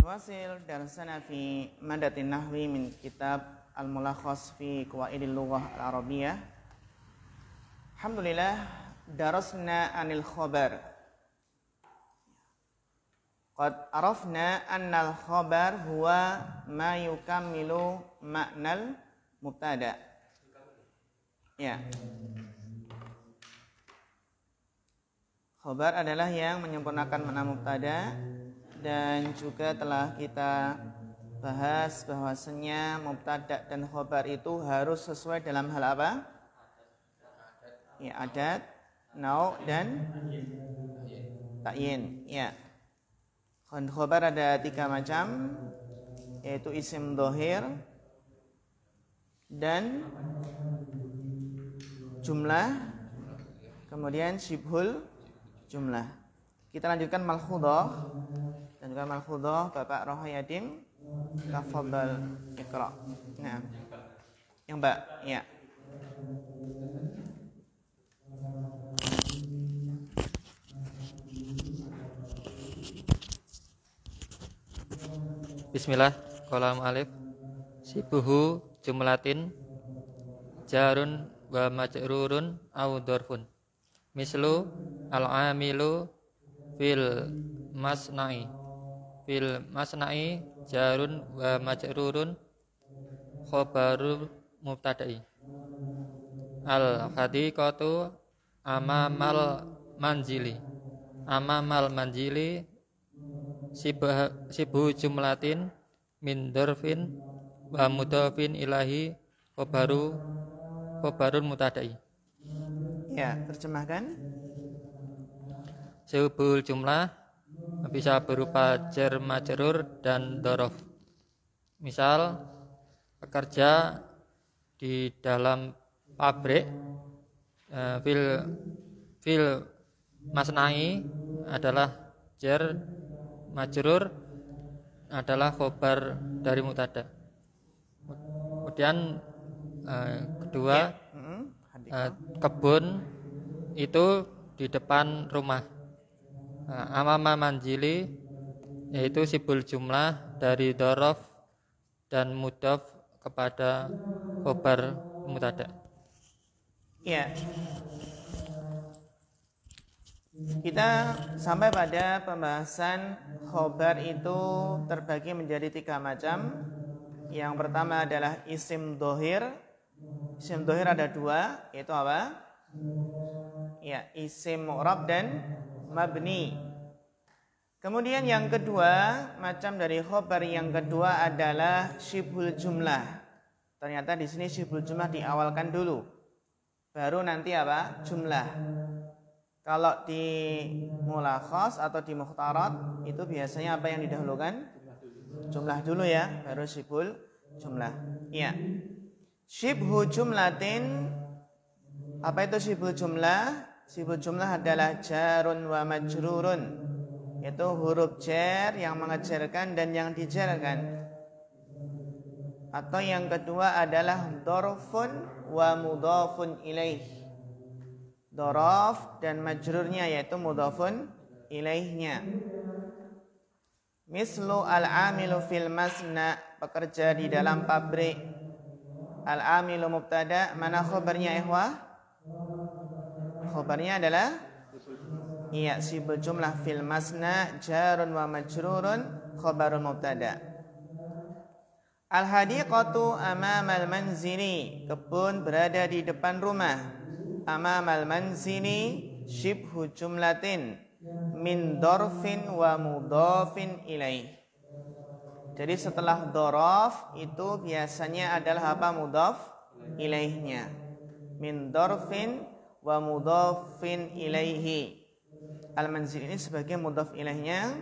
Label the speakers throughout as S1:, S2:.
S1: نواصل درسنا في مادة النحو من كتاب الملخص في قواعد اللغة العربية. الحمد لله درسنا عن الخبر. قد عرفنا أن الخبر هو ما يكمل معنى المبتدأ. Ya. Khobar adalah yang menyempurnakan makna mubtada, dan juga telah kita bahas bahwasanya mubtada dan khobar itu harus sesuai dalam hal apa? Ya, adat, nau, dan ta'yin. Ya. Khobar ada 3 macam, yaitu isim dhohir dan jumlah, kemudian syibhul jumlah. Kita lanjutkan malkhudah. Dan juga malkhudah Bapak Rohayadim, tafadhal iqra. Nah. Yang Mbak, ya.
S2: Bismillah, kolam alif, sibuhu jumlatin, jarun wa majrurun au dorfun. Mislu al-amilu fil masna'i. Fil masna'i jarun wa majrurun khobarul mubtada'i. Al-hadiqatu amamal manzili. Amamal manzili sibu jumlatin min dorfin wa mudhafin ilahi khobarul mubtada'i.
S1: Ya, terjemahkan.
S2: Sibul jumlah bisa berupa jar majrur dan dhorof. Misal, pekerja di dalam pabrik, fil masna'i adalah jar, majrur adalah khobar dari mubtada. Kemudian kedua, kebun itu di depan rumah. Amama manjili yaitu sibul jumlah dari dhorof dan mudhaf kepada khobar mubtada.
S1: Ya. Kita sampai pada pembahasan khobar itu terbagi menjadi 3 macam. Yang pertama adalah isim dhohir. Isim dhohir ada 2, yaitu apa? Ya, isim mu'rab dan mabni. Kemudian yang kedua, macam dari khobar yang kedua adalah syibhul jumlah. Ternyata di sini syibhul jumlah diawalkan dulu, baru nanti apa? Jumlah. Kalau di mulakhas atau di mukhtarat itu biasanya apa yang didahulukan? Jumlah dulu ya, baru syibhul jumlah. Iya. Syibhu jumlatin. Apa itu syibhul jumlah? Syibhul jumlah adalah jarun wa majrurun, yaitu huruf jar yang mengejarkan dan yang dijarkan. Atau yang kedua adalah dhorfun wa mudhafun ilaih. Dhorof dan majrurnya yaitu mudhafun ilaihnya. Mislu al-amilu fil masna, pekerja di dalam pabrik. Al-amilu mubtada, mana khobarnya ikhwah? Khobarnya adalah iya, sibul jumlah fil masna jarun wa majrurun khobarul mubtada. Al-hadiqatu amamal manzili, kebun berada di depan rumah. Amamal manzili syibhu jumlatin min dorfin wa mudhafin ilaih. Jadi setelah dhorof itu biasanya adalah apa? Mudhaf ilaihnya. Min dorfin wa mudhafin ilaihi. Al-manzil ini sebagai mudhaf ilaihnya,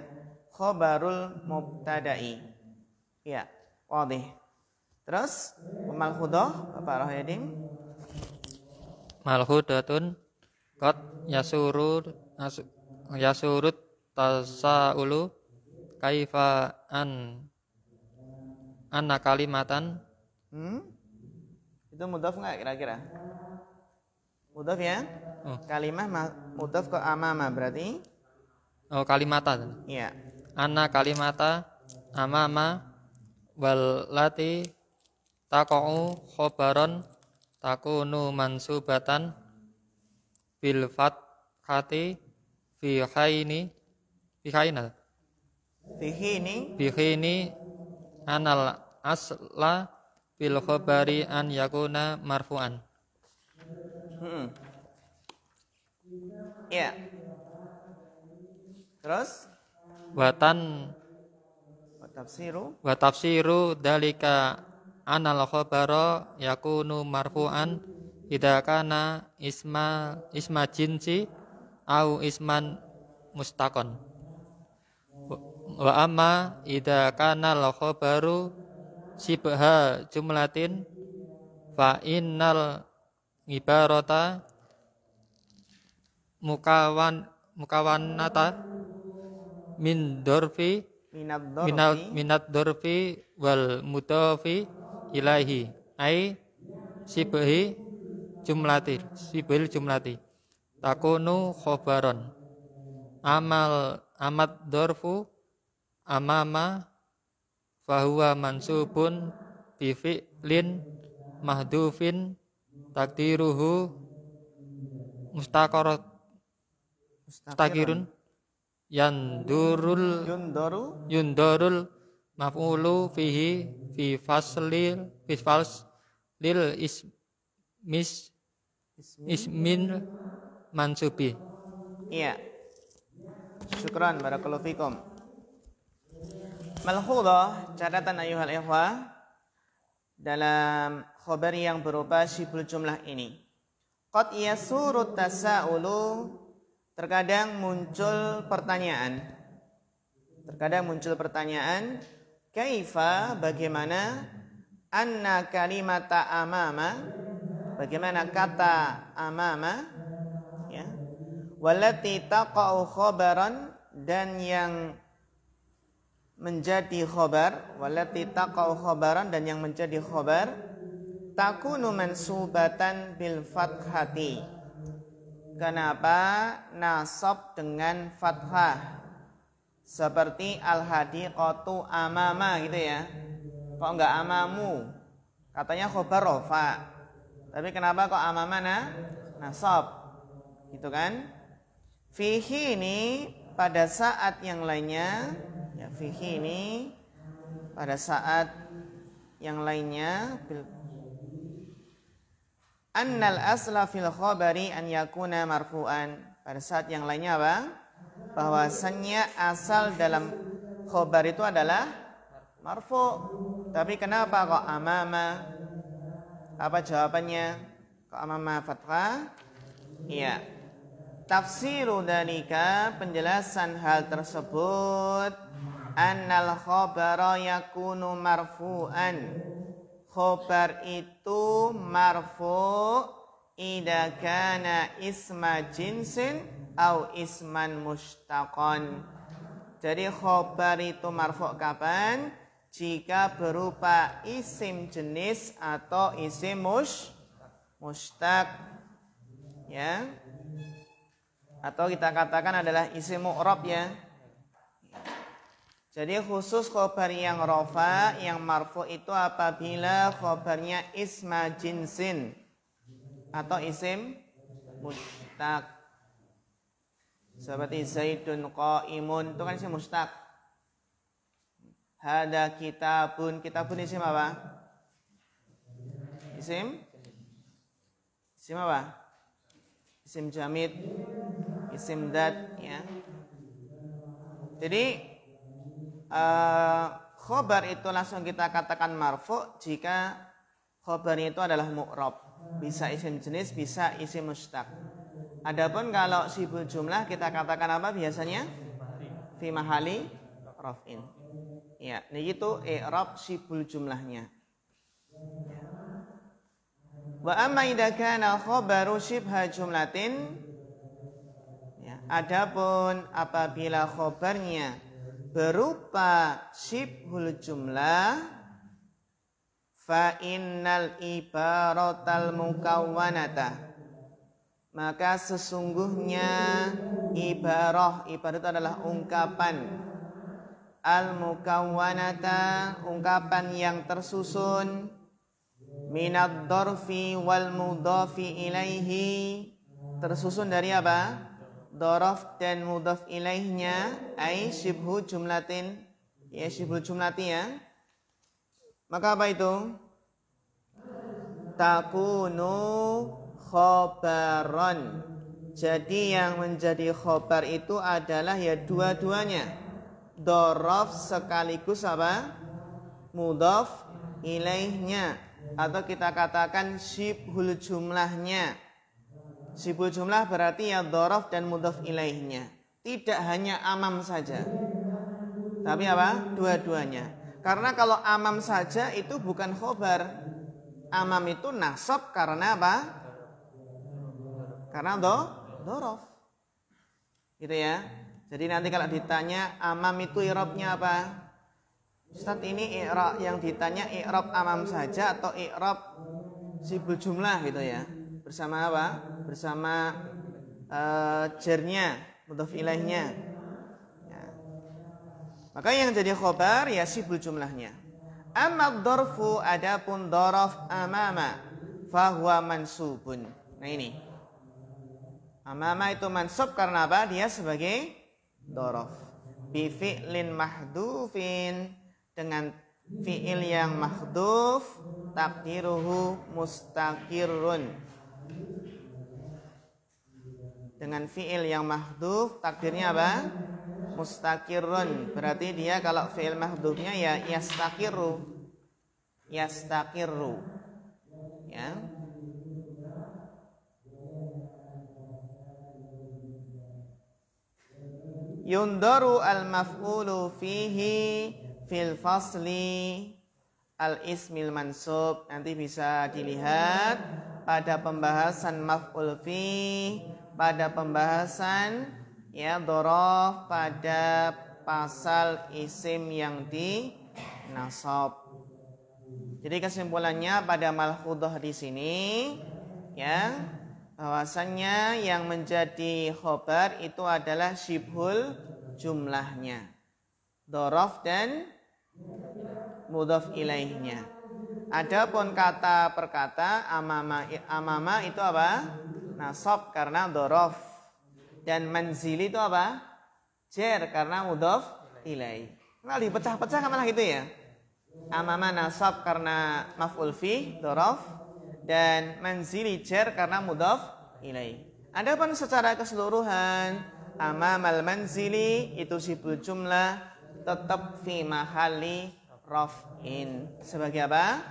S1: khobarul mubtada'i. Ya, wadih. Terus malkhudah Bapak Rohayadim.
S2: Malkhudatun qad yasurut tasaulu kaifa anna kalimatan.
S1: Itu mudhaf enggak kira-kira? Mudhaf ya? Kalimah mudhaf ke amama berarti?
S2: Oh, kalimatan.
S1: Iya.
S2: Anna kalimata amama wal lati taqa'u khobaron takunu mansubatan bil fathati fi khaini bi khaini anal asla bil khabari an yakuna marfu'an.
S1: Ya. Terus
S2: Watan wa tafsiru dalika anal khabara yakunu marfu'an idza kana isma jinsi au isman mustaqon. Wa amma idza kana al khabaru sibha jumlatin fa innal ibarata mukawanata min dorfi minat dorfi wal mudofi ilahi ai sibhi jumlati takunu khobaron amat dorfu amama fahuwa mansubun bi fi'lin mahdufin takdiruhu mustakirun yundorul maf'ulu fihi fi faslil ismin mansubi.
S1: Iya. Syukran barakallahu fikum. Malhudah, catatan ayuhal ikhwah dalam khabar yang berupa syibhul jumlah ini. Qad yasurut tasa'ulu, terkadang muncul pertanyaan. Kaifa, bagaimana, anna kalimata amama, bagaimana kata amama, ya, wallati taqa'u khabaran, dan yang menjadi khabar, wallati taqa'u khabaran, dan yang menjadi khabar, takunu mansubatan bil fathati. Kenapa nasab dengan fathah? Seperti al-hadiqatu amama gitu ya. Kok enggak amamu? Katanya khabar rafa. Tapi kenapa kok amama nasab? Gitu kan? Fihi ini pada saat yang lainnya, ya, fihi ini pada saat yang lainnya, annal asla fil khabari an yakuna marfu'an. Pada saat yang lainnya apa? Bahwasannya asal dalam khabar itu adalah marfu'. Tapi kenapa kok amama? Apa jawabannya? Kok amama fathah? Iya. Tafsiru dalika, penjelasan hal tersebut, annal khabara yakunu marfu'an. Khobar itu marfu' idza kana isma jinsin au isman mustaqon. Jadi khobar itu marfu' kapan? Jika berupa isim jenis atau isim mustaq, ya, atau kita katakan adalah isim mu'rab, ya. Jadi khusus khobar yang rofa, yang marfu itu apabila khobarnya isma jinsin atau isim mustaq. Seperti Zaidun qa'imun, itu kan isim mustaq. Hada kitabun, kitabun isim apa? Isim apa? Isim jamid, isim dat, ya. Jadi khobar itu langsung kita katakan marfu' jika khobarnya itu adalah mu'rab, bisa isim jenis, bisa isim mustaq. Adapun kalau syibhul jumlah kita katakan apa biasanya? Fi mahali raf'in. Ya, ini itu i'rab syibhul jumlahnya. Wa amma idza kana khabaru syibha jumlatin, ya, adapun apabila khobarnya berupa syibhul jumlah, fa innal ibaratal mukawwanata, maka sesungguhnya ibarah itu adalah ungkapan, al-mukawwanata, ungkapan yang tersusun, minad dorfi wal mudhafi ilaihi, tersusun dari apa? Dorof dan mudhaf ilaihnya, ai syibhu jumlatin, ya syibhu jumlati ya. Maka apa itu? Takunu khobaron. Jadi yang menjadi khobar itu adalah ya dua-duanya. Dorof sekaligus apa? Mudhaf ilaihnya. Atau kita katakan syibhul jumlahnya. Syibhul jumlah berarti ya dorof dan mudhaf ilaihnya. Tidak hanya amam saja, tapi apa? Dua-duanya. Karena kalau amam saja itu bukan khobar. Amam itu nasab karena apa? Karena dorof. Gitu ya. Jadi nanti kalau ditanya amam itu i'rabnya apa? Ustaz, ini i'rab yang ditanya i'rab amam saja atau i'rab syibhul jumlah gitu ya. Bersama apa? Bersama jarnya, mudhaf ilaihnya. Maka yang jadi khobar ya syibhul jumlahnya. Amma dorfu, adapun dorof amama, fahuwa mansubun. Nah ini, amama itu mansub karena apa? Dia sebagai dorof. Bi fi'lin mahdufin, dengan fi'il yang mahduf, takdiruhu mustaqirrun. Dengan fi'il yang mahduf, takdirnya apa? Mustaqirrun, berarti dia kalau fi'il mahdhufnya ya yastaqirru ya. Yundaru al-maf'ulu fihi fil fasli al-ismil mansub. Nanti bisa dilihat pada pembahasan maf'ul fi, pada pembahasan ya dhorof pada pasal isim yang di nasab. Jadi kesimpulannya pada malhudhah di sini ya, bahwasannya yang menjadi khobar itu adalah syibhul jumlahnya, dhorof dan mudhaf ilaihnya. Adapun kata per kata amama itu apa? Nasab karena dhorof. Dan manzili itu apa? Jar karena mudhaf ilaih. Malah dipecah-pecah malah gitu ya. Amama nasab karena maf'ul fi, dhorof, dan manzili jar karena mudhaf ilaih. Adapun secara keseluruhan amamal manzili itu syibhul jumlah tetap fi mahalli raf'in. Sebagai apa?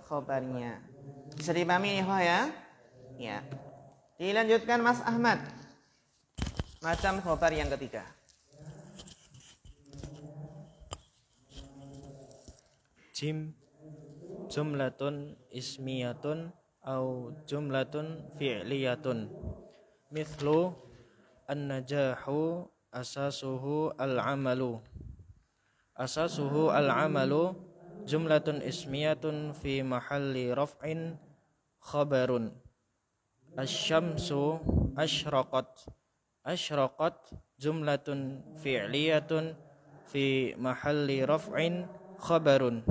S1: Khobarnya. Bisa dipahami ya? Ya. Dilanjutkan Mas Ahmad. Macam khobar yang ketiga.
S3: Jim jumlatun ismiyatun au jumlatun fi'liyatun. Mithlu an-najahu asasuhu al-amalu. Asasuhu al-amalu jumlatun ismiyatun fi mahalli raf'in khabarun. Asy-syamsu asyraqat. Asyraqat jumlatun fi'liyatun fi mahalli raf'in khabarun.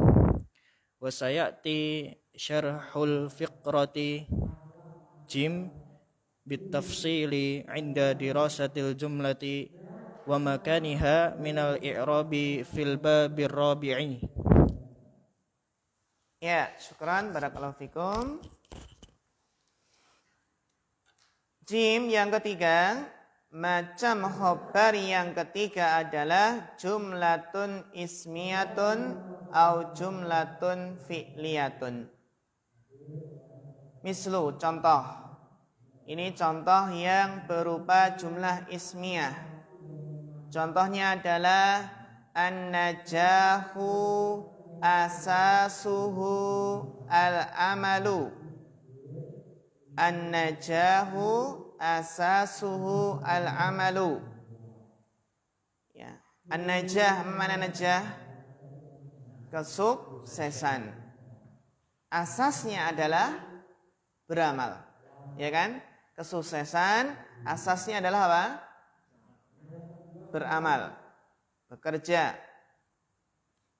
S3: Wa sayati syarhul fiqrati jim bitafsili 'inda dirasatil jumlati wa makaniha minal i'rabi fil babir rabi'i.
S1: Ya, syukran, barakallahu fikum. Jim yang ketiga, macam khobar yang ketiga adalah jumlatun ismiyatun au jumlatun fi'liyatun. Mislu, contoh. Ini contoh yang berupa jumlah ismiyah. Contohnya adalah an-najahu asasuhu al-amalu. An-najahu asasuhu al-amalu. Ya. An-najah, mana najah? Kesuksesan. Asasnya adalah beramal. Ya kan? Kesuksesan asasnya adalah apa? Beramal, bekerja.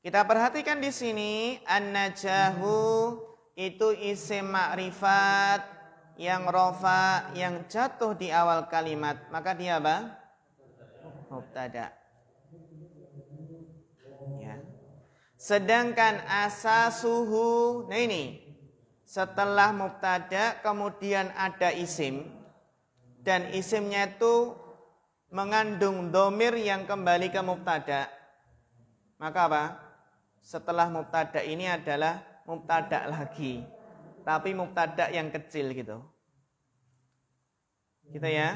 S1: Kita perhatikan di sini an-najahu itu isim ma'rifat yang rofa yang jatuh di awal kalimat, maka dia apa? Mubtada. Ya. Sedangkan asasuhu, nah ini setelah mubtada kemudian ada isim dan isimnya itu mengandung domir yang kembali ke mubtada, maka apa? Setelah mubtada ini adalah mubtada lagi, tapi mubtada yang kecil gitu. Gitu ya.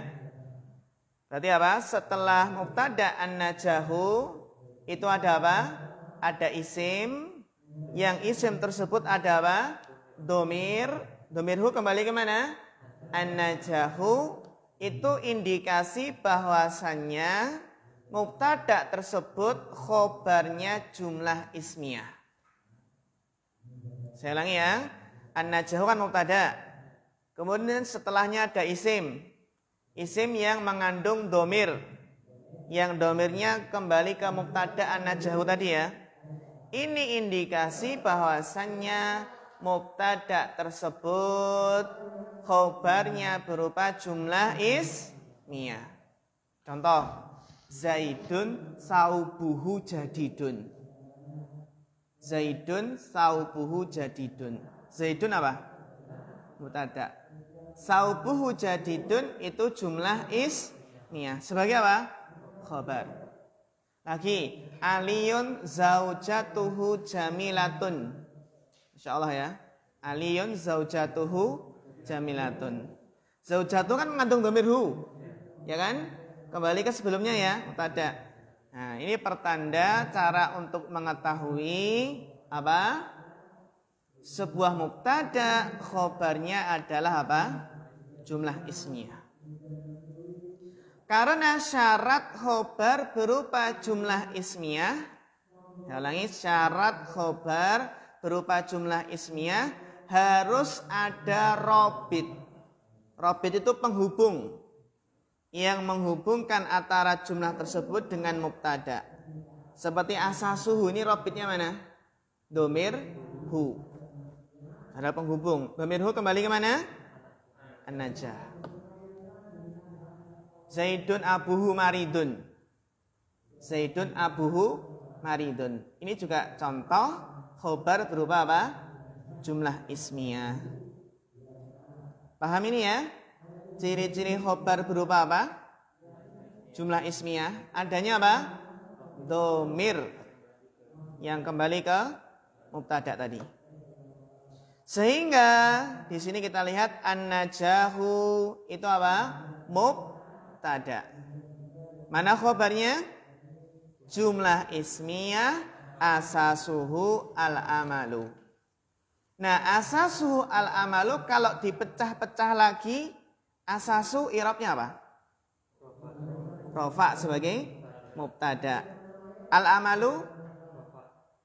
S1: Berarti apa? Setelah mubtada an-najahu itu ada apa? Ada isim, yang isim tersebut ada apa? Domir. Domirhu kembali ke mana? An-najahu itu indikasi bahwasannya mubtada tersebut khobarnya jumlah ismiyah. Saya ulangi ya. An-najahu kan mubtada. Kemudian setelahnya ada isim. Isim yang mengandung domir. Yang domirnya kembali ke mubtada an-najahu tadi ya. Ini indikasi bahwasannya mubtada tersebut khobarnya berupa jumlah ismiyah. Contoh. Zaidun saubuhu jadidun. Zaidun saubuhu jadidun. Zaidun apa? Mubtada. Saubuhu jadidun itu jumlah ismiyah. Sebagai apa? Khabar. Lagi, aliyun zaujatuhu jamilatun. Insyaallah ya. Aliyun zaujatuhu jamilatun. Zaujatuh kan mengandung dhamir hu. Ya kan? Kembali ke sebelumnya ya, mubtada. Nah, ini pertanda cara untuk mengetahui apa? Sebuah mubtada khobarnya adalah apa? Jumlah ismiyah. Karena syarat khobar berupa jumlah ismiyah. Saya ulangi, syarat khobar berupa jumlah ismiyah harus ada robit. Robit itu penghubung yang menghubungkan antara jumlah tersebut dengan mubtada. Seperti asasuhu, ini robitnya mana? Domir hu. Ada penghubung. Domir hu kembali ke mana? An-najah. Zaidun abuhu maridun. Zaidun abuhu maridun. Ini juga contoh khobar berupa apa? Jumlah ismiyah. Paham ini ya? Ciri-ciri khobar berupa apa? Jumlah ismiyah. Adanya apa? Domir yang kembali ke mubtada tadi. Sehingga di sini kita lihat an-najahu itu apa? Mubtada. Mana khobarnya? Jumlah ismiyah asasuhu al-amalu. Nah, asasuhu al-amalu kalau dipecah-pecah lagi, asasu i'rabnya apa? Rofa sebagai mubtada. Al-amalu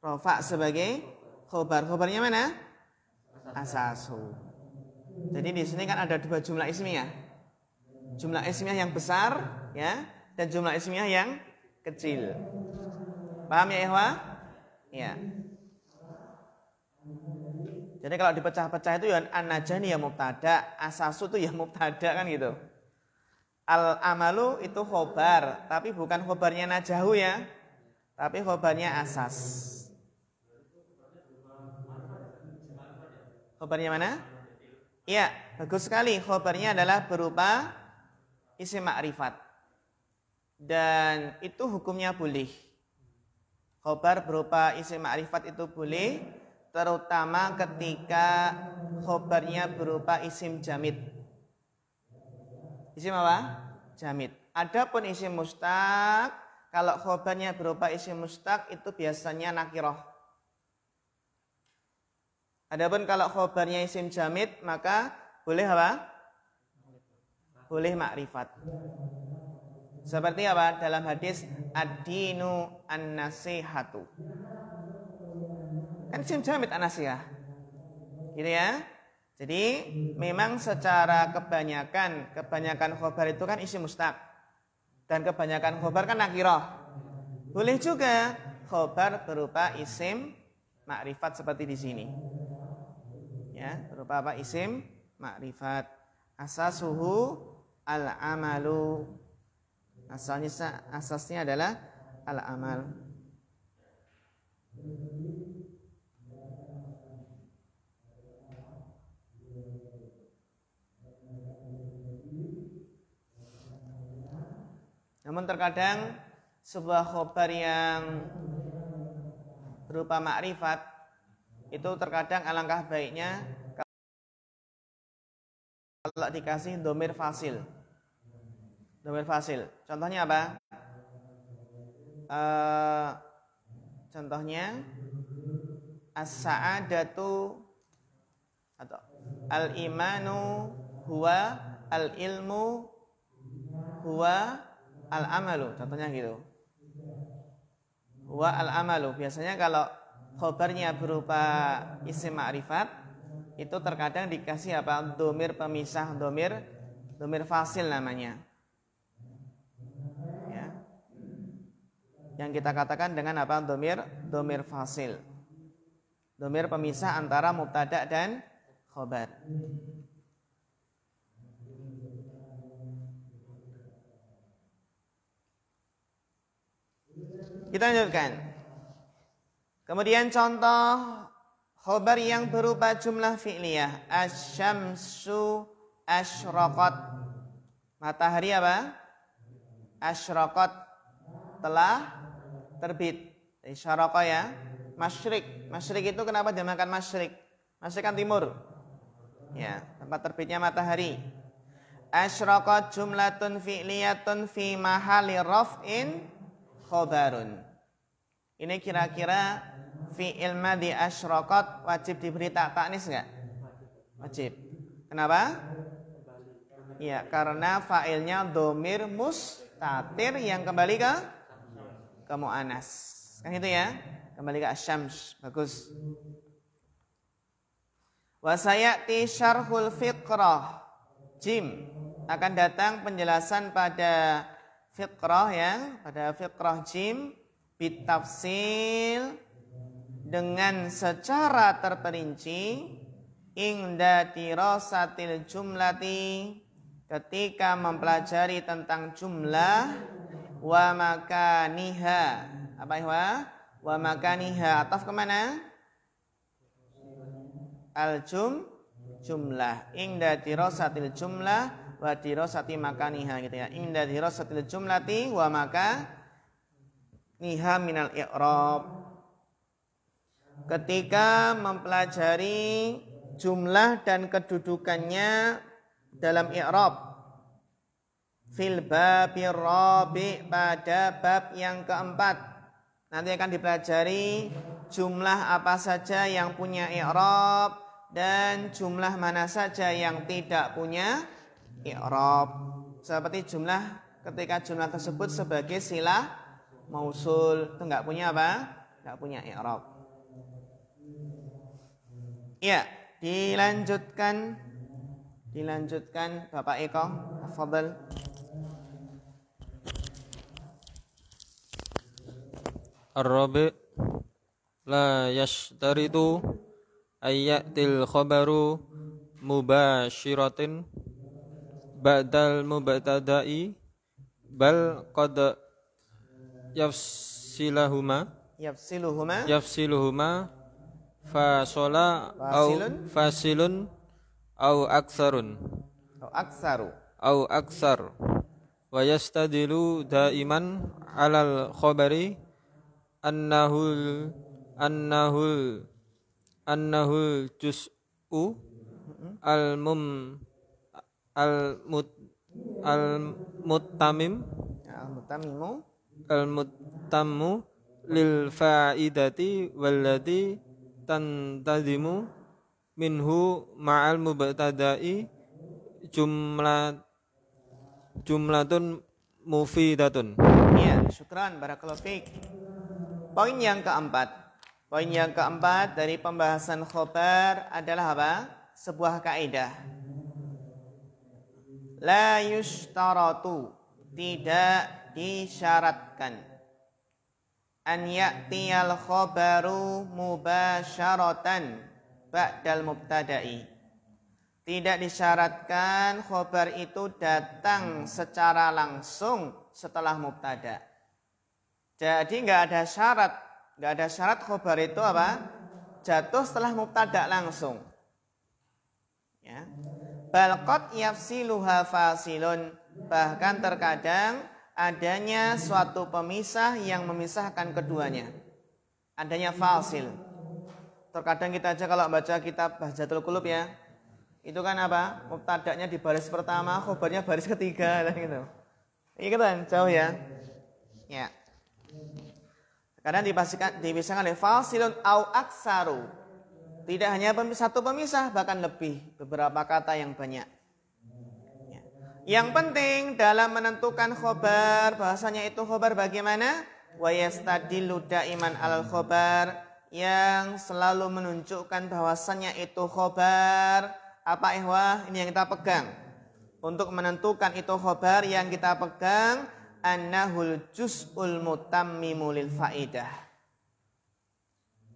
S1: rofa sebagai khobar. Khobarnya mana? Asasu. Jadi di sini kan ada dua jumlah ismiyah. Jumlah ismiyah yang besar ya, dan jumlah ismiyah yang kecil. Paham ya, ikhwah? Ya. Jadi kalau dipecah-pecah itu ya an-najah ya mubtada, asasu itu ya mubtada kan gitu. Al-amalu itu khobar, tapi bukan khobarnya najahu ya, tapi khobarnya asas. Khobarnya mana? Iya, bagus sekali. Khobarnya adalah berupa isim ma'rifat. Dan itu hukumnya boleh. Khobar berupa isim ma'rifat itu boleh, terutama ketika khobarnya berupa isim jamid. Isim apa? Jamid. Adapun isim mustaq, kalau khobarnya berupa isim mustaq itu biasanya nakirah. Adapun kalau khobarnya isim jamid, maka boleh apa? Boleh makrifat. Seperti apa? Dalam hadis ad-dinu an-nasihatu. Kan isim jamid an-nasihah. Gitu ya. Jadi memang secara kebanyakan khobar itu kan isim mustaq. Dan kebanyakan khobar kan nakirah. Boleh juga khobar berupa isim ma'rifat seperti di sini. Ya, berupa apa? Isim ma'rifat. Asasuhu al-amalu. Asasnya adalah al-amal. Namun terkadang sebuah khobar yang berupa ma'rifat itu terkadang alangkah baiknya kalau dikasih dhamir fasil. Dhamir fasil. Contohnya apa? Contohnya as-sa'adatu atau al-imanu huwa al-ilmu huwa al-amalu, contohnya gitu. Huwa al-amalu. Biasanya kalau khobarnya berupa isim ma'rifat itu terkadang dikasih apa? Dhamir pemisah, dhamir fasil namanya. Ya. Yang kita katakan dengan apa? Dhamir fasil. Dhamir pemisah antara mubtada dan khobar. Kita lanjutkan. Kemudian contoh khobar yang berupa jumlah fi'liyah. Asy-syamsu asyraqat. Matahari apa? Asyraqat, telah terbit. Isyaraqa ya. Masyrik. Masyrik itu kenapa dinamakan masyrik? Masyrik kan timur. Ya, tempat terbitnya matahari. Asyraqat jumlatun fi'liyatun fi mahali raf'in khobarun. Ini kira-kira fi'il madhi asyraqat wajib diberi ta'nis enggak? Wajib. Kenapa? Ya, karena fa'ilnya dhamir mustatir yang kembali ke mu'annas. Kan itu ya? Kembali ke asyams. Bagus. Wa sayati syarhul fiqrah. Jim. Akan datang penjelasan pada fiqrah ya, pada fiqrah jim bitafsil dengan secara terperinci ingda dirasatil jumlati ketika mempelajari tentang jumlah wa makaniha. Apa ya? Wa makaniha ataf kemana? Jumlah ingda dirasatil jumlah wa dirasati makaniha gitu ya. Inda dirasatil jumlati wa maka niha minal i'rab. Ketika mempelajari jumlah dan kedudukannya dalam i'rab. Fil babir rabi, pada bab yang keempat. Nanti akan dipelajari jumlah apa saja yang punya i'rab dan jumlah mana saja yang tidak punya i'rab. Seperti jumlah ketika jumlah tersebut sebagai silah mausul itu enggak punya apa? Enggak punya i'rab. Ya, dilanjutkan Bapak Eko, tafadhal.
S2: Ar-rabi' la yashtaritu ayyatil khabaru mubashiratin ba'dal mubtada'i bal qad yafsiluhuma fasola fasilun au aksar wa yastadilu daiman alal khabari annahul juz'u al-mutammu lil fa'idati walladhi tantadimu minhu ma'al mubtada'i jumlatun mufidatun.
S1: Iya, syukran, barakallahu fiik. Poin yang keempat dari pembahasan khobar adalah apa? Sebuah kaidah. La yushtaratu, tidak disyaratkan. an ya'tiyal khabaru mubasyaratan ba'dal mubtada'i. Tidak disyaratkan khobar itu datang secara langsung setelah mubtada. Jadi nggak ada syarat khobar itu apa? Jatuh setelah mubtada langsung. Ya. Bal qad yafsiluha fasilun. Bahkan terkadang adanya suatu pemisah yang memisahkan keduanya. Adanya fasil. Terkadang kita aja kalau baca kitab Bahjatul Qulub ya, itu kan apa? Mubtada'nya di baris pertama, khobarnya baris ketiga gitu. Iya kan jauh ya. Ya. Kadang dipisahkan oleh fasilun au aksaru. Tidak hanya satu pemisah, bahkan lebih, beberapa kata yang banyak. Ya. Yang penting dalam menentukan khobar, bahasanya itu khobar bagaimana? Wa yastadillu daiman alal khobar, yang selalu menunjukkan bahwasannya itu khobar. Apa ihwah? Ini yang kita pegang. Untuk menentukan itu khobar yang kita pegang, annahul juz'ul mutammimu lil faidah.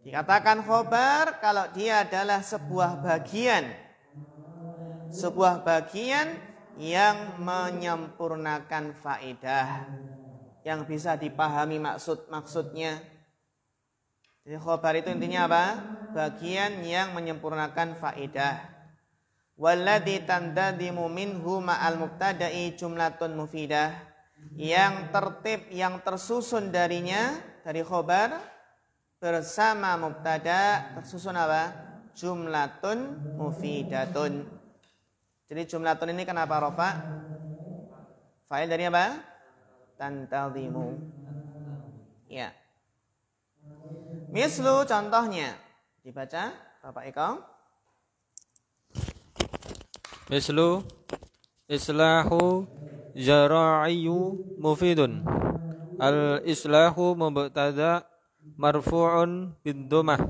S1: Dikatakan khobar kalau dia adalah sebuah bagian yang menyempurnakan faedah, yang bisa dipahami maksudnya. Jadi khobar itu intinya apa? Bagian yang menyempurnakan faedah. Walladzi tandadimu minhu ma'al mubtada'i jumlatun mufidah. Yang tertib, yang tersusun darinya, dari khobar bersama mubtada tersusun apa? Jumlatun mufidatun. Jadi jumlatun ini kenapa rofa? Fa'il dari apa? Tantadimu. Ya. Mislu contohnya. Dibaca Bapak Eko.
S2: Mislu islahu zara'iyyu mufidun. Al-islahu mubtada marfu'un bid-dhammah.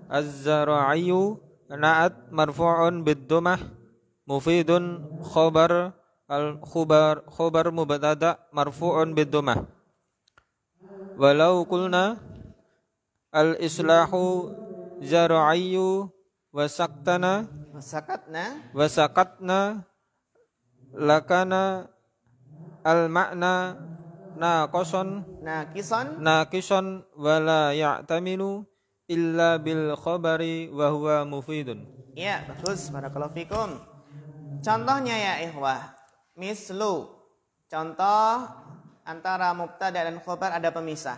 S2: Az-zara'iyyu na'at marfu'un bid-dhammah. Mufidun khabar al-khabar mubtada marfu'un bid-dhammah. Walau qulna al-islahu zara'iyyu wasakatna lakana al-ma'na nakison wala ya'taminu illa bil khabari wa huwa mufidun.
S1: Ya, bagus. Barakallahu fikum. Contohnya ya ikhwah. Mislu. Contoh antara mubtada dan khabar ada pemisah.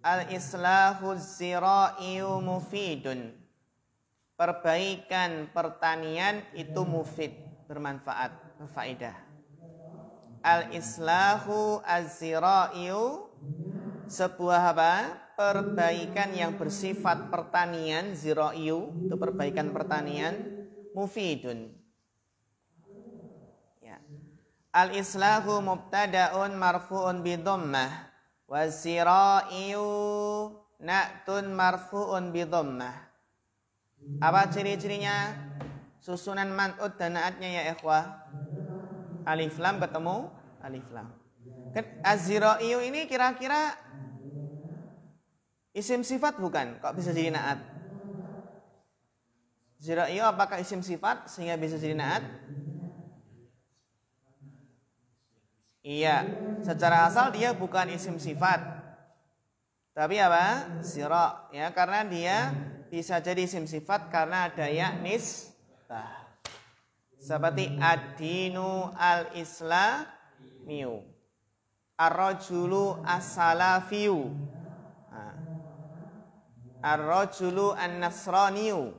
S1: Al-islahu zira'iyu mufidun. Perbaikan pertanian itu mufid, bermanfaat, berfaedah. Al-islahu az-zira'iyu, sebuah apa? Perbaikan yang bersifat pertanian, zira'iyu, itu perbaikan pertanian, mufidun. Ya. Al-islahu mubtada'un marfu'un bidhammah. Wazira'iyu na'tun marfu'un bidhammah. Apa ciri-cirinya? Susunan man'ut dan na'atnya ya ikhwah. Alif lam ketemu alif lam. Az-zira'iyu ini kira-kira isim sifat bukan? Kok bisa jadi na'at? Zira'iyu apakah isim sifat sehingga bisa jadi na'at? Iya, secara asal dia bukan isim sifat. Tapi apa? Zira, ya, karena dia bisa jadi isim sifat karena ada ya nisbah. Seperti ad-dinu al-islamiyu, ar-rajulu as-salafiyu, ar-rajulu an-nasraniyu,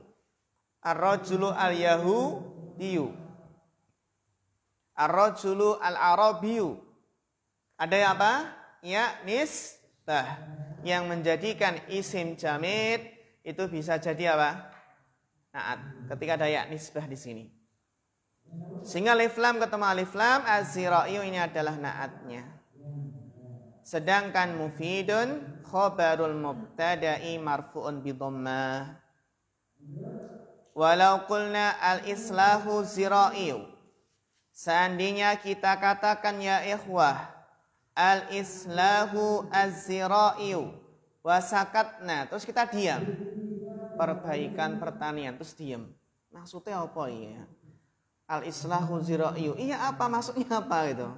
S1: ar-rajulu al-yahudiyu, ar-rajulu al-arabiyu. Ada yang apa? Ya nisbah, yang menjadikan isim jamid itu bisa jadi apa? Naat. Ketika ada ya nisbah di sini. Sehingga alif lam ketemu alif lam, az-zira'iyu ini adalah naatnya. Sedangkan mufidun khabarul mubtada'i marfu'un bidhammah. Walau qulna al-islahu zira'iyu, seandainya kita katakan ya ikhwah, al-islahu az-zira'iyu wasakatna, terus kita diam. Perbaikan pertanian, terus diam. Maksudnya apa ya? Al-islahu zira'iyu. Iya apa maksudnya apa gitu?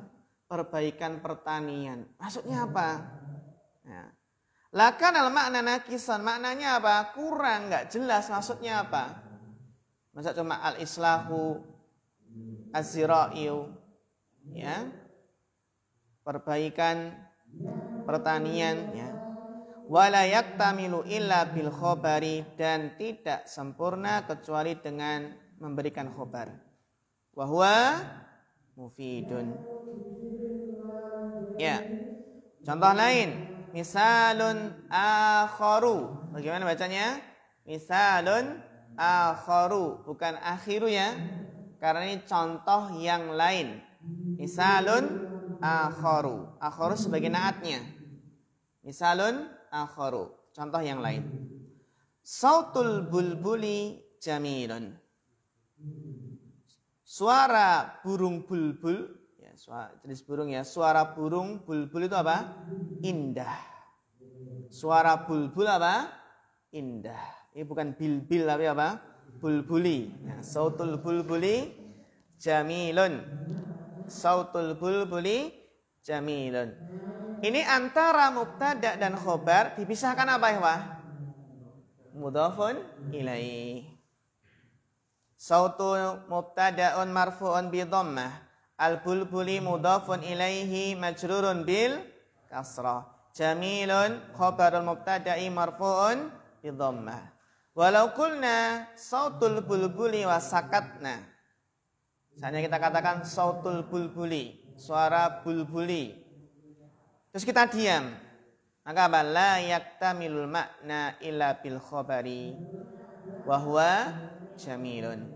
S1: Perbaikan pertanian. Maksudnya apa? Ya. Lakan al-makna nakisan, maknanya apa? Kurang, enggak jelas maksudnya apa. Masa cuma al-islahu az-zira'iyu, ya. Perbaikan pertanian, ya. Wala yaktamilu illa bil khobari, dan tidak sempurna kecuali dengan memberikan khobar. Wa huwa mufidun. Ya. Contoh lain. Misalun akharu. Bagaimana bacanya? Misalun akharu, bukan akhiru ya. Karena ini contoh yang lain. Misalun akharu. Akharu sebagai naatnya. Misalun akharu, contoh yang lain. Sautul bulbuli jamilun. Suara burung bulbul, ya, jenis burung ya. Suara burung bulbul itu apa? Indah. Suara bulbul apa? Indah. Ini bukan bilbil tapi apa? Bulbuli. Ya, sautul bulbuli jamilun. Sautul bulbuli jamilun. Ini antara mubtada dan khobar dipisahkan apa ya? Mudhafun ilaih. Sautu mubtada'un marfu'un bi dhammah. Al-bulbuli mudhafun ilaihi majrurun bil kasrah. Jamilun khabarul mubtada'i marfu'un bi dhammah. Walau qulna sautul bulbuli wa sakatna. Misalnya kita katakan sautul bulbuli, suara bulbuli. Terus kita diam. Maka apa? La yaktamilul makna illa bil khabari wa huwa jamilun.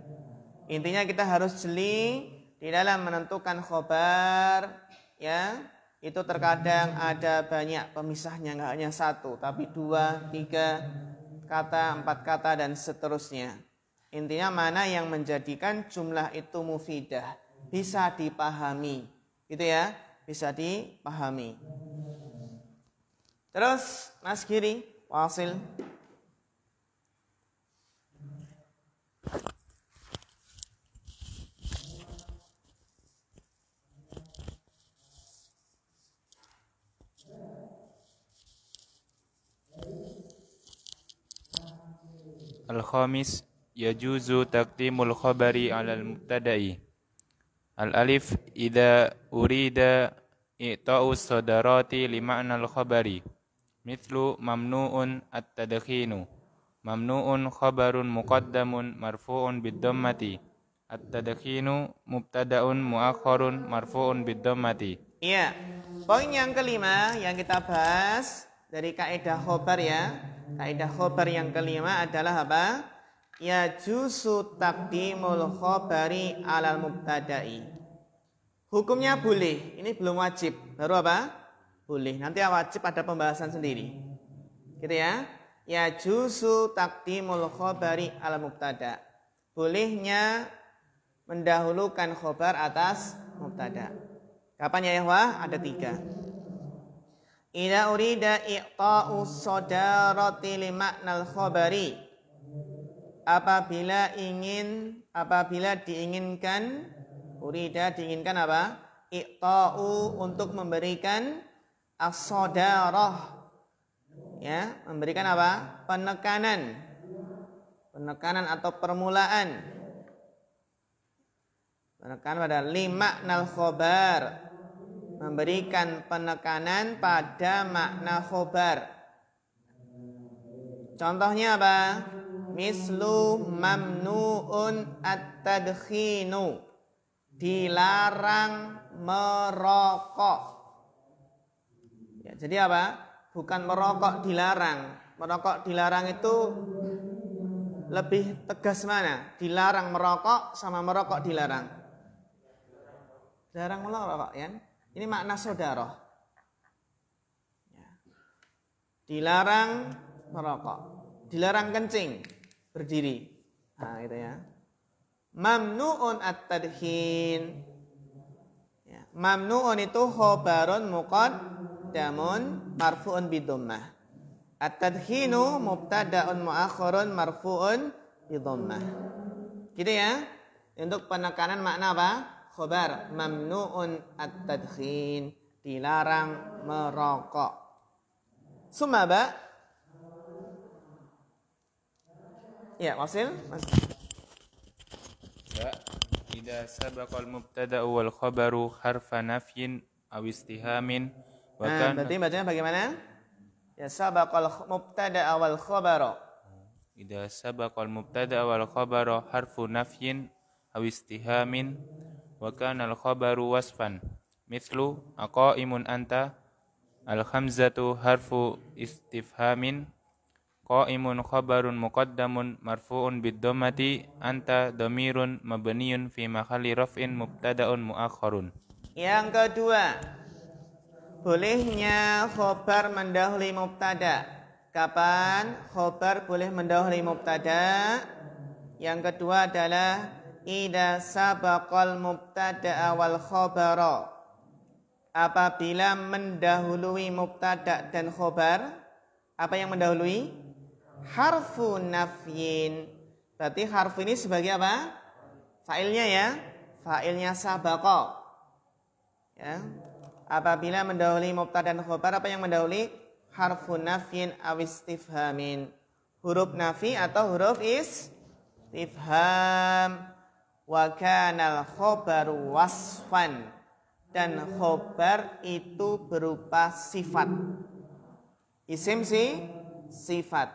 S1: Intinya kita harus jeli di dalam menentukan khobar, ya. Itu terkadang ada banyak pemisahnya, enggak hanya satu, tapi 2, 3 kata, 4 kata dan seterusnya. Intinya mana yang menjadikan jumlah itu mufidah, bisa dipahami. Gitu ya, bisa dipahami. Terus Mas Giri, Wasil.
S4: Al-khamis yajuzu taqdimul khabari 'alal mubtada'i. Al-alif idza urida i'ta'u sadarati li ma'nal khabari. Mithlu mamnu'un at-tadkhinu. Mamnu'un khabarun muqaddamun marfu'un bid-dhammati. At-tadkhinu mubtada'un mu'akhkharun marfu'un bid-dhammati.
S1: Iya. Poin yang kelima yang kita bahas dari kaidah khobar ya. Kaidah khobar yang kelima adalah apa? Yajuzu taqdimul khabari 'alal mubtada'i. Hukumnya boleh, ini belum wajib. Baru apa? Boleh. Nanti wajib ada pembahasan sendiri. Gitu ya. Yajuzu taqdimul khabari 'alal mubtada'. Bolehnya mendahulukan khobar atas mubtada'. Kapan ya Yahwa? Ada 3. Idza urida i'ta'u sadarati li ma'nal khabari. Apabila diinginkan, urida diinginkan apa? I'ta'u untuk memberikan as-sadarah. Ya, memberikan apa? Penekanan. Penekanan atau permulaan. Penekanan pada li ma'nal khabar. Memberikan penekanan pada makna khobar. Contohnya apa? Mislu mamnu'un at-tadkhinu. Dilarang merokok. Ya, jadi apa? Bukan merokok dilarang. Merokok dilarang itu lebih tegas mana? Dilarang merokok sama merokok dilarang. Dilarang merokok ya. Ini makna saudara. Ya. Dilarang merokok. Dilarang kencing. Berdiri. Nah gitu ya. Mamnu'un at-tadkhin. Ya. Mamnu'un itu khobarun muqaddamun marfu'un bidhammah. At-tadkhinu mubtada'un mu'akhkharun marfu'un bidhammah. Gitu ya. Untuk penekanan makna apa? Khobar mamnu'un at-tadkhin, dilarang merokok. Summa ba? Ya, Wasil.
S4: Ba idza sabaqal mubtada'u wal khabaru harfa nafyin aw istihamin wa kana
S1: Berarti bacanya bagaimana? Ya sabaqal mubtada'a wal khabaru.
S4: idza sabaqal mubtada'u wal khabaru harfu nafyin aw istihamin wa kana al khabaru wasfan mithlu aqaimun anta al hamzatu harfu istifhamin qaimun khabarun muqaddamun marfu'un bid dhammati anta dhamirun mabniyun fi mahalli raf'in mubtada'un muakhkharun.
S1: Yang kedua, bolehnya khobar mendahului mubtada. Kapan khobar boleh mendahului mubtada? Yang kedua adalah idza sabaqal mubtada wal khabara. Apabila mendahului mubtada dan khobar, apa yang mendahului? Harfu nafyin. Berarti harfu ini sebagai apa? Fa'ilnya ya. Fa'ilnya sabaqa. Ya. Apabila mendahului mubtada dan khobar, apa yang mendahului? Harfu nafyin aw istifhamin. Huruf nafi atau huruf istifham. Wa kanal khobaru wasfan. Dan khobar itu berupa sifat. Isim sifat.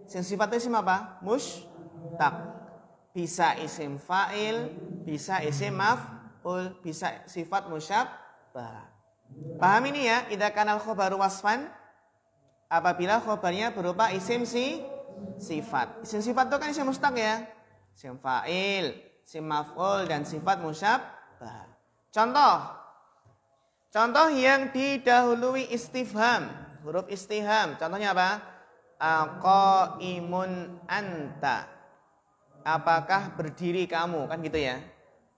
S1: Isim sifat itu isim apa? Mushtaq. Bisa isim fa'il, bisa isim maf'ul, bisa sifat musyabbah. Paham ini ya? Idza kanal khobaru wasfan, apabila khobarnya berupa isim sifat. Isim sifat itu kan isim mushtaq ya. Isim fa'il, isim maf'ul dan sifat musyabbah. Contoh yang didahului istifham, huruf istifham. Contohnya apa? Aqaimun anta. Apakah berdiri kamu? Kan gitu ya.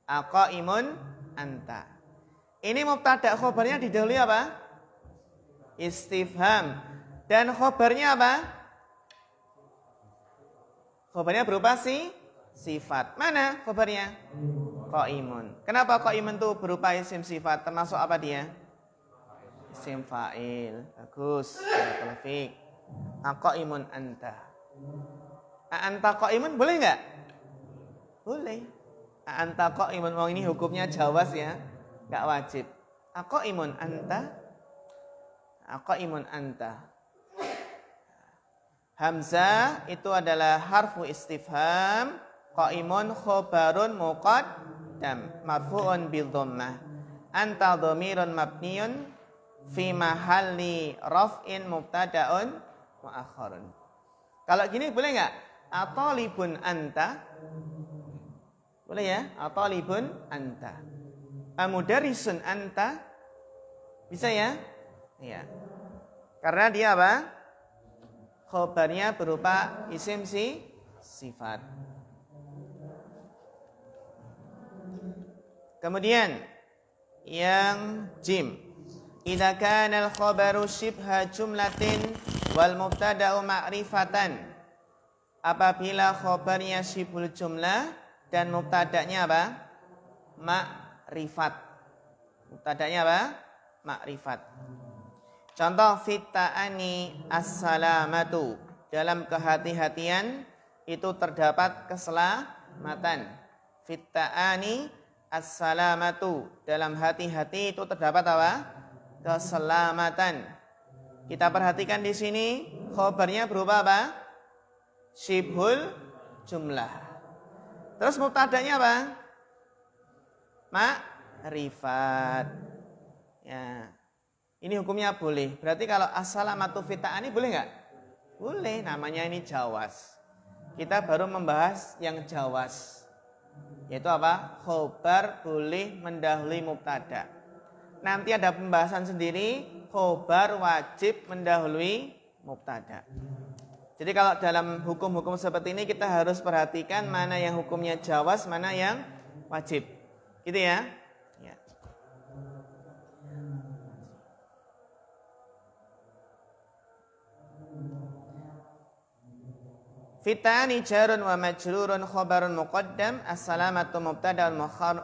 S1: Aqaimun anta. Ini mubtada, khobarnya didahului apa? Istifham. Dan khobarnya apa? Khobarnya berupa sifat. Mana khobarnya? Qaimun. Kenapa qaimun itu berupa isim sifat? Termasuk apa dia? Isim fa'il. Bagus. Barakallahu. Aqaimun anta. Anta qaimun boleh enggak? Boleh. Anta qaimun, mau ini hukumnya jawaz ya. Enggak wajib. Aqaimun anta. Aqaimun anta. Hamzah itu adalah harfu istifham. Qaimun khobarun muqaddam marfu'un bil dhammah. Anta dhamirun mabniyun fi mahalli raf'in mubtada'un mu'akhkharun. Kalau gini boleh enggak? Atalibun anta. Boleh ya? Atalibun anta. Amudarisun anta. Bisa ya? Iya. Karena dia apa? Khobarnya berupa isim sifat. Kemudian yang jim. Idza kana al-khabaru shibha jumlatin wal mubtada'u ma'rifatan. Apabila khabarnya shibhul jumlah dan mubtada'nya apa? Ma'rifat. Mubtada'nya apa? Ma'rifat. Contoh fitta'ani as-salamatu. Dalam kehati-hatian itu terdapat keselamatan. Fitta'ani as-salamatu. Dalam hati-hati itu terdapat apa? Keselamatan. Kita perhatikan di sini khobarnya berupa apa? Syibhul jumlah. Terus mubtadanya apa? Ma'rifat. Ya. Ini hukumnya boleh. Berarti kalau as-salamatu fitta'ani boleh enggak? Boleh, namanya ini jawaz. Kita baru membahas yang jawaz. Yaitu apa? Khobar boleh mendahului mubtada. Nanti ada pembahasan sendiri, khobar wajib mendahului mubtada. Jadi kalau dalam hukum-hukum seperti ini kita harus perhatikan mana yang hukumnya jawaz, mana yang wajib. Gitu ya? Ya. Fitani jarun wa majrurun khabarun muqaddam, as-salamatu mubtada'un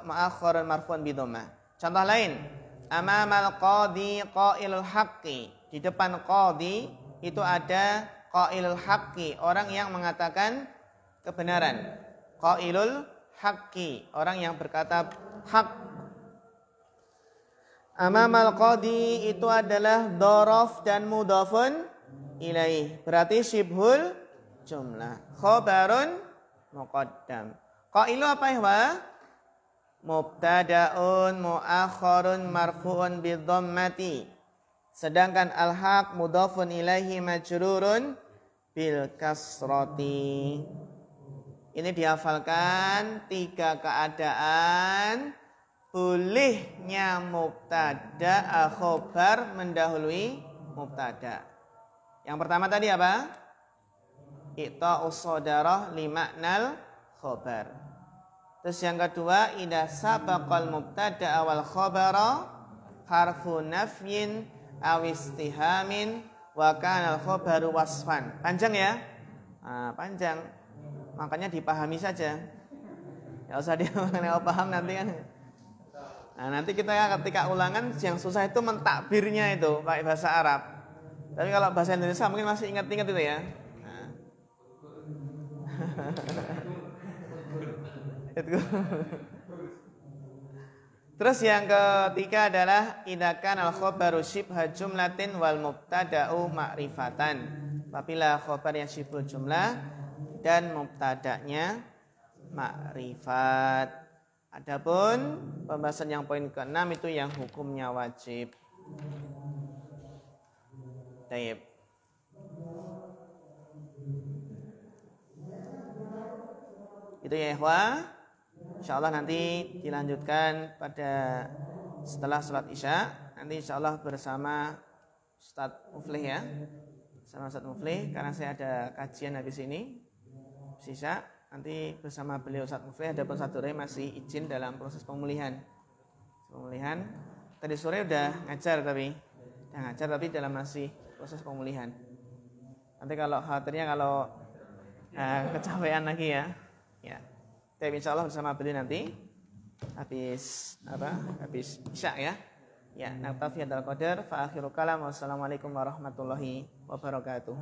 S1: mu'akhkharun marfu'un bi dhammah. Contoh lain, amamal qadi qailul haqqi. Di depan qadi itu ada qailul haqqi, orang yang mengatakan kebenaran. Qailul haqqi, orang yang berkata hak. Amamal qadi itu adalah dhorof dan mudhafun ilaih, berarti syibhul jumlah. Khabarun muqaddam. Qailu apa ya? Mubtada'un mu'akhkharun marfu'un bi dhammati. Sedangkan al-haq mudhafun ilaihi majrurun bil kasrati. Ini dihafalkan 3 keadaan bolehnya mubtada khobar mendahului mubtada. Yang pertama tadi apa? Iqta'us shadarah li ma'nal khobar. Terus yang kedua, idza sabaqal mubtada wal khabara harfu nafyin aw istihamin wa kana al khabaru wasfan. Panjang ya? Nah, panjang. Makanya dipahami saja. Ya usah dia paham nanti kan. Nah, nanti kita ketika ulangan yang susah itu mentakbirnya itu pakai bahasa Arab. Tapi kalau bahasa Indonesia mungkin masih ingat-ingat itu ya. Nah. Terus yang ketiga adalah idakan al-khobaru syibha jumlatin wal mubtada'u ma'rifatan. Apabila khobar yang syibhul jumlah dan mubtada'nya ma'rifat. Adapun pembahasan yang poin ke-6 itu yang hukumnya wajib. Taib. Itu ya ikhwah. Insyaallah nanti dilanjutkan pada setelah sholat isya. Nanti insyaallah bersama Ustaz Muflih ya. Sama Ustaz Muflih karena saya ada kajian habis ini. Sisa nanti bersama beliau Ustaz Muflih. Ada Ustaz Durai masih izin dalam proses pemulihan. Tadi sore udah ngajar tapi dalam masih proses pemulihan. Nanti kalau khawatirnya kalau kecapean lagi ya. Ya. Tapi insyaallah bersama beliau nanti habis isya ya. Ya, naktafi hadzal qadar fa akhiru kalam. Wassalamualaikum warahmatullahi wabarakatuh.